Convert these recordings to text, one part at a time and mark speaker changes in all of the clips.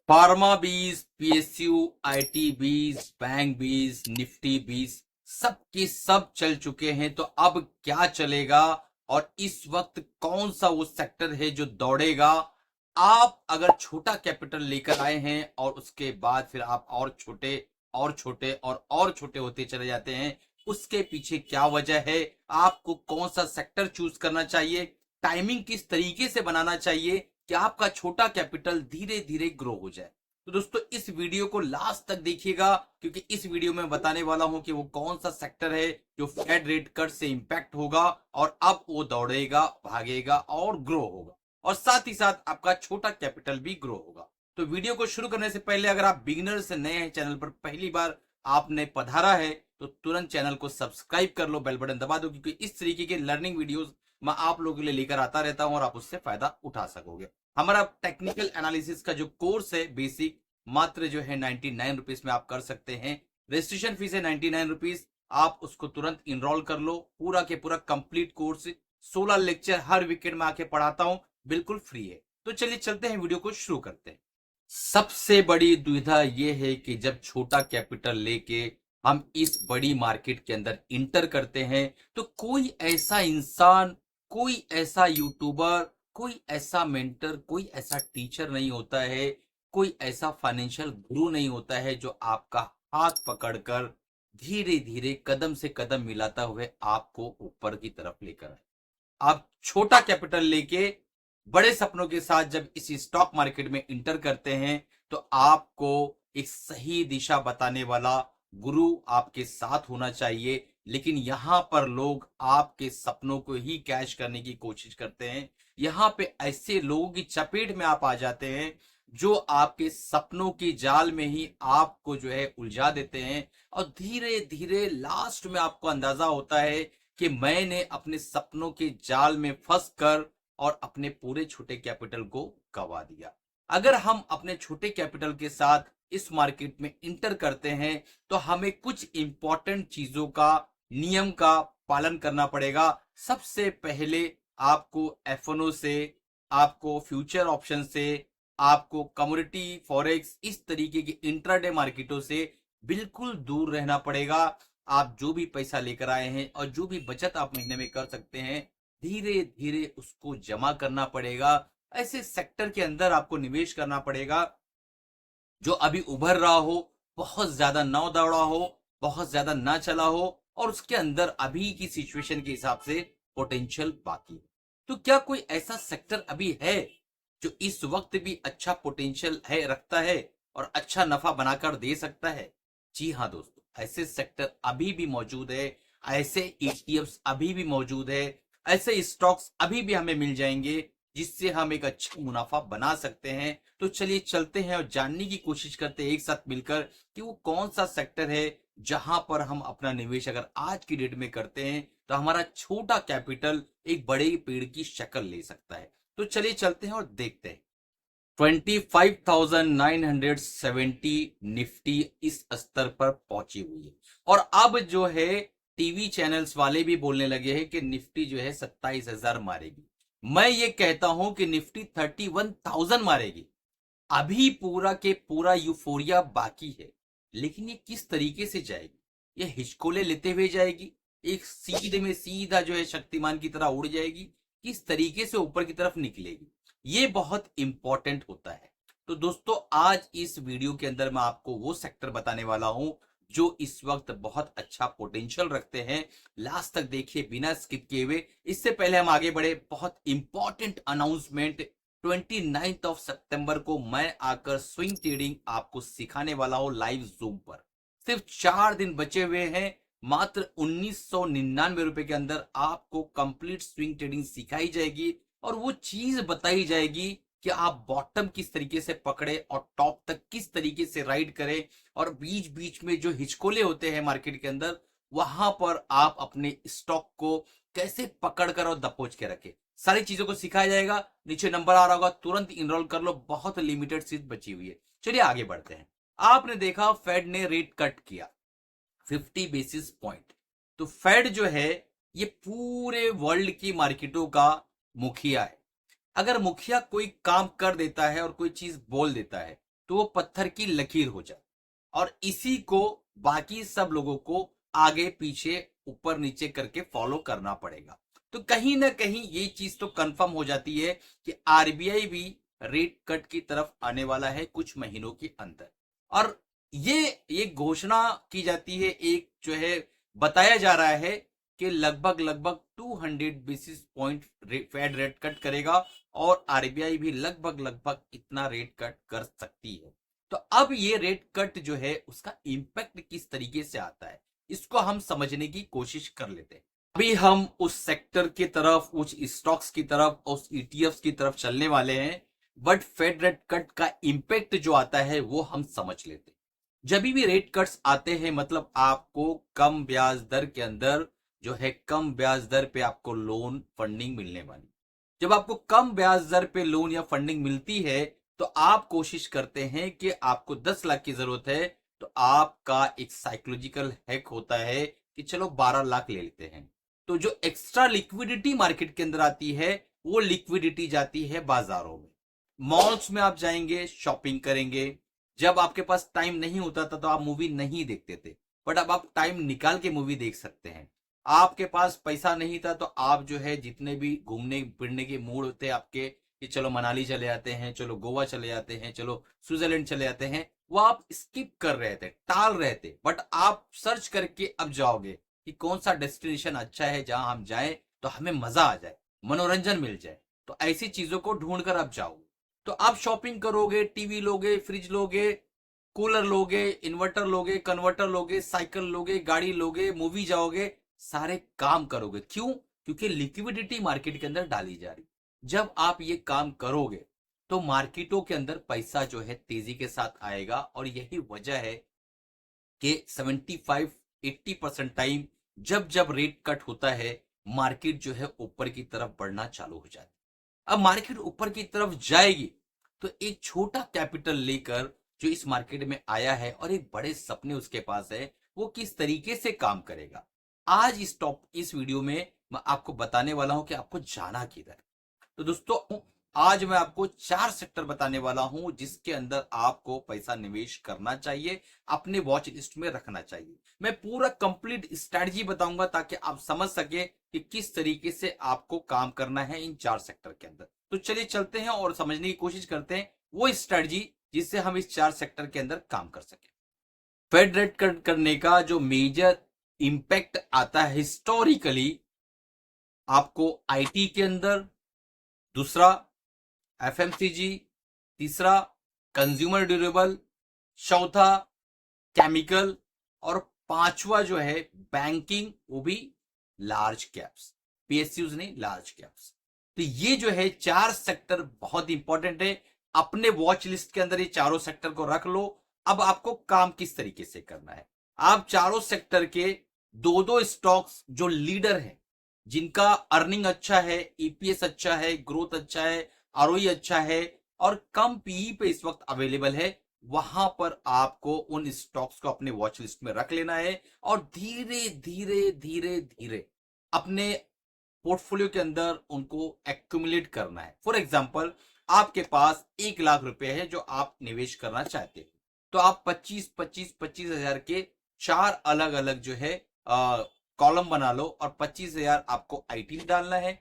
Speaker 1: Pharma बीज, PSU, IT बीज, bank बीज, निफ्टी बीज सब के सब चल चुके हैं। तो अब क्या चलेगा और इस वक्त कौन सा वो सेक्टर है जो दौड़ेगा? आप अगर छोटा कैपिटल लेकर आए हैं और उसके बाद फिर आप और छोटे और छोटे और छोटे होते चले जाते हैं, उसके पीछे क्या वजह है? आपको कौन सा सेक्टर चूज करना चाहिए? टाइमिंग किस तरीके से बनाना चाहिए कि आपका छोटा कैपिटल धीरे धीरे ग्रो हो जाए? तो दोस्तों इस वीडियो को लास्ट तक देखिएगा, क्योंकि इस वीडियो में बताने वाला हूं कि वो कौन सा सेक्टर है जो फेड रेट कट से इंपैक्ट होगा और अब वो दौड़ेगा, भागेगा और ग्रो होगा, और साथ ही साथ आपका छोटा कैपिटल भी ग्रो होगा। तो वीडियो को शुरू करने से पहले अगर आप बिगिनर से नए हैं, चैनल पर पहली बार आपने पधारा है, तो तुरंत चैनल को सब्सक्राइब कर लो, बेल बटन दबा दो, क्योंकि इस तरीके के लर्निंग वीडियोस मैं आप लोगों के लिए लेकर आता रहता हूं और आप उससे फायदा उठा सकोगे। हमारा टेक्निकल एनालिसिस का जो कोर्स है बेसिक, मात्र जो है 99 रुपीज में आप कर सकते हैं। रजिस्ट्रेशन फीस है 99 रुपीज। आप उसको तुरंत इनरोल कर लो। पूरा के पूरा कंप्लीट कोर्स, 16 लेक्चर हर वीकेंड में आके पढ़ाता हूं, बिल्कुल फ्री है। तो चलिए चलते हैं, वीडियो को शुरू करते हैं। सबसे बड़ी दुविधा यह है कि जब छोटा कैपिटल लेके हम इस बड़ी मार्केट के अंदर इंटर करते हैं, तो कोई ऐसा इंसान, कोई ऐसा यूट्यूबर, कोई ऐसा मेंटर, कोई ऐसा टीचर नहीं होता है, कोई ऐसा फाइनेंशियल गुरु नहीं होता है जो आपका हाथ पकड़कर धीरे धीरे कदम से कदम मिलाता हुए आपको ऊपर की तरफ लेकर आए। आप छोटा कैपिटल लेके बड़े सपनों के साथ जब इस स्टॉक मार्केट में इंटर करते हैं, तो आपको एक सही दिशा बताने वाला गुरु आपके साथ होना चाहिए। लेकिन यहां पर लोग आपके सपनों को ही कैच करने की कोशिश करते हैं। यहां पे ऐसे लोगों की चपेट में आप आ जाते हैं जो आपके सपनों की जाल में ही आपको जो है उलझा देते हैं, और धीरे धीरे लास्ट में आपको अंदाजा होता है कि मैंने अपने सपनों के जाल में फंस कर और अपने पूरे छोटे कैपिटल को गवा दिया। अगर हम अपने छोटे कैपिटल के साथ इस मार्केट में इंटर करते हैं, तो हमें कुछ इंपॉर्टेंट चीजों का, नियम का पालन करना पड़ेगा। सबसे पहले आपको एफएनओ से, आपको फ्यूचर ऑप्शन से, आपको कमोडिटी फॉरेक्स, इस तरीके की इंट्राडे मार्केटों से बिल्कुल दूर रहना पड़ेगा। आप जो भी पैसा लेकर आए हैं और जो भी बचत आप महीने में कर सकते हैं, धीरे धीरे उसको जमा करना पड़ेगा। ऐसे सेक्टर के अंदर आपको निवेश करना पड़ेगा जो अभी उभर रहा हो, बहुत ज्यादा ना दौड़ा हो, बहुत ज्यादा ना चला हो, और उसके अंदर अभी की सिचुएशन के हिसाब से पोटेंशियल बाकी है। तो क्या कोई ऐसा सेक्टर अभी है जो इस वक्त भी अच्छा पोटेंशियल है, रखता है और अच्छा नफा बनाकर दे सकता है? जी हाँ दोस्तों, ऐसे सेक्टर अभी भी मौजूद है, ऐसे ईटीएफ्स अभी भी मौजूद है, ऐसे स्टॉक्स अभी भी हमें मिल जाएंगे जिससे हम एक अच्छा मुनाफा बना सकते हैं। तो चलिए चलते हैं और जानने की कोशिश करते हैं एक साथ मिलकर कि वो कौन सा सेक्टर है जहां पर हम अपना निवेश अगर आज की डेट में करते हैं तो हमारा छोटा कैपिटल एक बड़े पेड़ की शक्ल ले सकता है। तो चलिए चलते हैं और देखते हैं। 25,970 निफ्टी इस स्तर पर पहुंची हुई है, और अब जो है टीवी चैनल्स वाले भी बोलने लगे हैं कि निफ्टी जो है 27,000 मारेगी। मैं ये कहता हूं कि निफ्टी 31,000 मारेगी। अभी पूरा के पूरा यूफोरिया बाकी है, लेकिन ये किस तरीके से जाएगी? ये हिचकोले लेते हुए जाएगी, एक सीधे में सीधा जो है शक्तिमान की तरह उड़ जाएगी, किस तरीके से ऊपर की तरफ निकलेगी? ये बहुत इंपॉर्टेंट होता है। तो दोस्तों आज इस वीडियो के अंदर मैं आपको वो सेक्टर बताने वाला हूं जो इस वक्त बहुत अच्छा पोटेंशियल रखते हैं। लास्ट तक देखिए बिना स्किप किए हुए। इससे पहले हम आगे बढ़े, बहुत इंपॉर्टेंट अनाउंसमेंट, 29 सितंबर को मैं आकर स्विंग ट्रेडिंग आपको सिखाने वाला हूं लाइव जूम पर। सिर्फ 4 दिन बचे हुए हैं, मात्र 1999 रुपए के अंदर आपको कंप्लीट स्विंग ट्रेडिंग सिखाई जाएगी, और वो चीज बताई जाएगी कि आप बॉटम किस तरीके से पकड़े और टॉप तक किस तरीके से राइड करें, और बीच बीच में जो हिचकोले होते हैं मार्केट के अंदर, वहां पर आप अपने स्टॉक को कैसे पकड़कर और दबोच के रखें। सारी चीजों को सिखाया जाएगा। नीचे नंबर आ रहा होगा, तुरंत इनरोल कर लो, बहुत लिमिटेड सीट बची हुई है। चलिए आगे बढ़ते हैं। आपने देखा फेड ने रेट कट किया 50 बेसिस पॉइंट। तो फेड जो है ये पूरे वर्ल्ड की मार्केटों का मुखिया है। अगर मुखिया कोई काम कर देता है और कोई चीज बोल देता है, तो वो पत्थर की लकीर हो जाए, और इसी को बाकी सब लोगों को आगे पीछे ऊपर नीचे करके फॉलो करना पड़ेगा। तो कहीं ना कहीं ये चीज तो कंफर्म हो जाती है कि आरबीआई भी रेट कट की तरफ आने वाला है कुछ महीनों के अंदर। और ये घोषणा की जाती है, एक जो है बताया जा रहा है कि लगभग लगभग 200 basis point Fed rate cut करेगा, और आरबीआई भी लगभग लगभग इतना रेट कट कर सकती है। तो अब ये रेट कट जो है उसका इंपैक्ट किस तरीके से आता है, इसको हम समझने की कोशिश कर लेते हैं। अभी हम उस सेक्टर की तरफ, उस स्टॉक्स की तरफ, उस ईटीएफ्स की तरफ चलने वाले हैं, बट फेड रेट कट का इंपैक्ट जो आता है वो हम समझ लेते हैं। जब भी रेट कट्स आते हैं मतलब आपको कम ब्याज दर के अंदर जो है, कम ब्याज दर पे आपको लोन फंडिंग मिलने वाली। जब आपको कम ब्याज दर पे लोन या फंडिंग मिलती है तो आप कोशिश करते हैं कि आपको 10 लाख की जरूरत है, तो आपका एक साइकोलॉजिकल हैक होता है कि चलो 12 लाख ले लेते हैं। तो जो एक्स्ट्रा लिक्विडिटी मार्केट के अंदर आती है वो लिक्विडिटी जाती है बाजारों में। मॉल्स में आप जाएंगे, शॉपिंग करेंगे। जब आपके पास टाइम नहीं होता था तो आप मूवी नहीं देखते थे, बट अब आप टाइम निकाल के मूवी देख सकते हैं। आपके पास पैसा नहीं था तो आप जो है जितने भी घूमने फिरने के मूड होते आपके कि चलो मनाली चले जाते हैं, चलो गोवा चले जाते हैं, चलो स्विट्जरलैंड चले जाते हैं, वो आप स्किप कर रहे थे, टाल रहे थे। बट आप सर्च करके अब जाओगे कि कौन सा डेस्टिनेशन अच्छा है जहां हम जाएं तो हमें मजा आ जाए, मनोरंजन मिल जाए। तो ऐसी चीजों को ढूंढकर आप जाओगे। तो आप शॉपिंग करोगे, टीवी लोगे, फ्रिज लोगे, कूलर लोगे, इन्वर्टर लोगे, कन्वर्टर लोगे, साइकिल लोगे, गाड़ी लोगे, मूवी जाओगे, सारे काम करोगे। क्यों? क्योंकि लिक्विडिटी मार्केट के अंदर डाली जा रही। जब आप ये काम करोगे तो मार्केटों के अंदर पैसा जो है तेजी के साथ आएगा, और यही वजह है कि 75-80% टाइम जब जब रेट कट होता है मार्केट जो है ऊपर की तरफ बढ़ना चालू हो जाती है। अब मार्केट ऊपर की तरफ जाएगी तो एक छोटा कैपिटल लेकर जो इस मार्केट में आया है और एक बड़े सपने उसके पास है, वो किस तरीके से काम करेगा, आज इस वीडियो में मैं आपको बताने वाला हूं कि आपको जाना किधर। तो दोस्तों आज मैं आपको 4 सेक्टर बताने वाला हूं जिसके अंदर आपको पैसा निवेश करना चाहिए, अपने वॉच लिस्ट में रखना चाहिए। मैं पूरा कंप्लीट स्ट्रेटजी बताऊंगा ताकि आप समझ सके कि किस तरीके से आपको काम करना है इन 4 सेक्टर के अंदर। तो चलिए चलते हैं और समझने की कोशिश करते हैं वो स्ट्रेटजी जिससे हम इस 4 सेक्टर के अंदर काम कर सके। फेड रेट कट करने का जो मेजर इंपैक्ट आता है हिस्टोरिकली आपको आईटी के अंदर, दूसरा एफएमसीजी, तीसरा कंज्यूमर ड्यूरेबल, चौथा केमिकल, और पांचवा जो है बैंकिंग, वो भी लार्ज कैप्स, पीएसयूज नहीं लार्ज कैप्स। तो ये जो है 4 सेक्टर बहुत इंपॉर्टेंट है। अपने वॉच लिस्ट के अंदर ये चारों सेक्टर को रख लो। अब आपको काम किस तरीके से करना है, आप चारों सेक्टर के दो दो स्टॉक्स जो लीडर है, जिनका अर्निंग अच्छा है, ईपीएस अच्छा है, ग्रोथ अच्छा है, आरओई अच्छा है, और कम पीई पे इस वक्त अवेलेबल है, वहां पर आपको उन स्टॉक्स को अपने वॉच लिस्ट में रख लेना है और धीरे धीरे धीरे धीरे अपने पोर्टफोलियो के अंदर उनको एक्यूमुलेट करना है। फॉर एग्जाम्पल आपके पास 1 लाख रुपए है जो आप निवेश करना चाहते हैं, तो आप 25-25-25 हजार के 4 अलग अलग जो है कॉलम बना लो, और 25 हजार आपको आईटी में डालना है,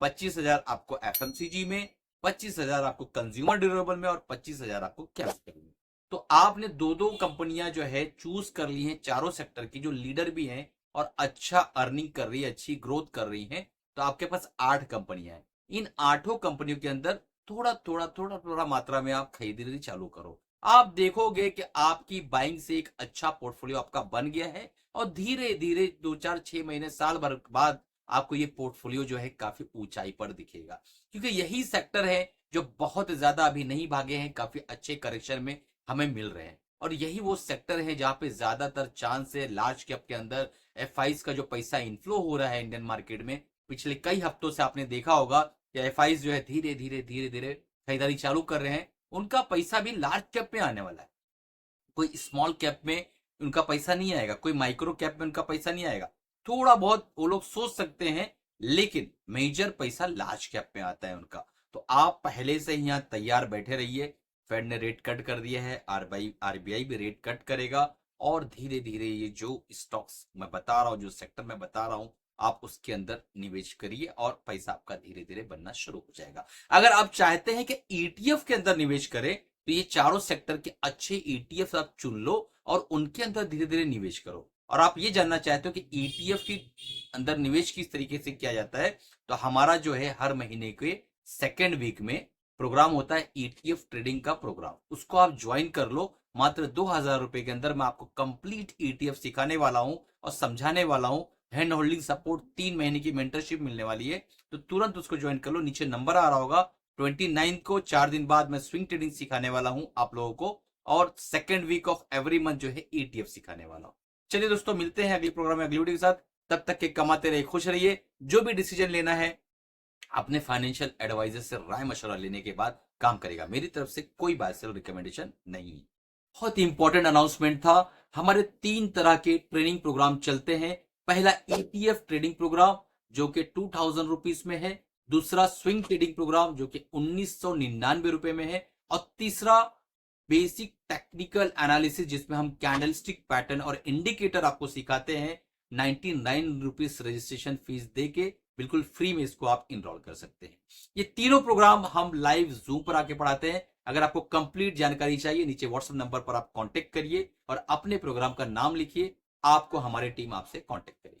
Speaker 1: 25 हजार आपको एफएमसीजी में, 25 हजार आपको कंज्यूमर ड्यूरेबल में, और 25 हजार आपको कैपिटल में। तो आपने दो दो कंपनियां जो है चूज कर ली हैं चारों सेक्टर की, जो लीडर भी हैं और अच्छा अर्निंग कर रही है, अच्छी ग्रोथ कर रही हैं। तो आपके पास 8 कंपनियां हैं। इन 8 कंपनियों के अंदर थोड़ा थोड़ा थोड़ा थोड़ा मात्रा में आप खरीदारी चालू करो। आप देखोगे कि आपकी बाइंग से एक अच्छा पोर्टफोलियो आपका बन गया है, और धीरे धीरे 2-4-6 महीने साल भर बाद आपको ये पोर्टफोलियो जो है काफी ऊंचाई पर दिखेगा। क्योंकि यही सेक्टर है जो बहुत ज्यादा अभी नहीं भागे हैं, काफी अच्छे करेक्शन में हमें मिल रहे हैं, और यही वो सेक्टर है जहां पे ज्यादातर चांस है लार्ज कैप के अंदर एफआईज का जो पैसा इनफ्लो हो रहा है इंडियन मार्केट में। पिछले कई हफ्तों से आपने देखा होगा कि एफआईज जो है धीरे धीरे धीरे धीरे खरीदारी चालू कर रहे हैं। उनका पैसा भी लार्ज कैप में आने वाला है, कोई स्मॉल कैप में उनका पैसा नहीं आएगा, कोई माइक्रो कैप में उनका पैसा नहीं आएगा। थोड़ा बहुत वो लोग सोच सकते हैं, लेकिन मेजर पैसा लार्ज कैप में आता है उनका। तो आप पहले से ही यहाँ तैयार बैठे रहिए। फेड ने रेट कट कर दिया है, आरबीआई भी रेट कट करेगा और धीरे धीरे ये जो स्टॉक्स मैं बता रहा हूँ, जो सेक्टर मैं बता रहा हूँ, आप उसके अंदर निवेश करिए और पैसा आपका धीरे धीरे बनना शुरू हो जाएगा। अगर आप चाहते हैं कि ईटीएफ के अंदर निवेश करें तो ये चारों सेक्टर के अच्छे ईटीएफ आप चुन लो और उनके अंदर धीरे धीरे निवेश करो। और आप ये जानना चाहते हो कि ईटीएफ के अंदर निवेश किस तरीके से किया जाता है, तो हमारा जो है हर महीने के सेकेंड वीक में प्रोग्राम होता है ईटीएफ ट्रेडिंग का प्रोग्राम, उसको आप ज्वाइन कर लो। मात्र 2000 रुपए के अंदर मैं आपको कंप्लीट ईटीएफ सिखाने वाला हूं और समझाने वाला हूं। हैंड होल्डिंग सपोर्ट, 3 महीने की मेंटरशिप मिलने वाली है, तो तुरंत उसको ज्वाइन कर लो। नीचे नंबर आ रहा होगा। 29 को 4 दिन बाद मैं स्विंग ट्रेडिंग सिखाने वाला हूं आप लोगों को और second week of every month जो है ईटीएफ सिखाने वाला हूं। चलिए दोस्तों, मिलते हैं अगले प्रोग्राम में अगली वीडियो के साथ। तब तक के कमाते रहिए, खुश रहिए। जो भी डिसीजन लेना है अपने फाइनेंशियल एडवाइजर से राय मशवरा लेने के बाद काम करेगा। मेरी तरफ से कोई बाय सेल रिकमेंडेशन नहीं। बहुत इंपॉर्टेंट अनाउंसमेंट था। हमारे 3 तरह के ट्रेनिंग प्रोग्राम चलते हैं। पहला ईटीएफ ट्रेडिंग प्रोग्राम जो कि 2000 रुपीज में है, दूसरा स्विंग ट्रेडिंग प्रोग्राम जो कि 1999 रुपए में है, और तीसरा बेसिक टेक्निकल एनालिसिस जिसमें हम कैंडलस्टिक पैटर्न और इंडिकेटर आपको सिखाते हैं। 99 रुपीज रजिस्ट्रेशन फीस देके बिल्कुल फ्री में इसको आप इनरोल कर सकते हैं। ये तीनों प्रोग्राम हम लाइव जूम पर आके पढ़ाते हैं। अगर आपको कंप्लीट जानकारी चाहिए, नीचे व्हाट्सएप नंबर पर आप कांटेक्ट करिए और अपने प्रोग्राम का नाम लिखिए, आपको हमारी टीम आपसे कांटेक्ट करेगी।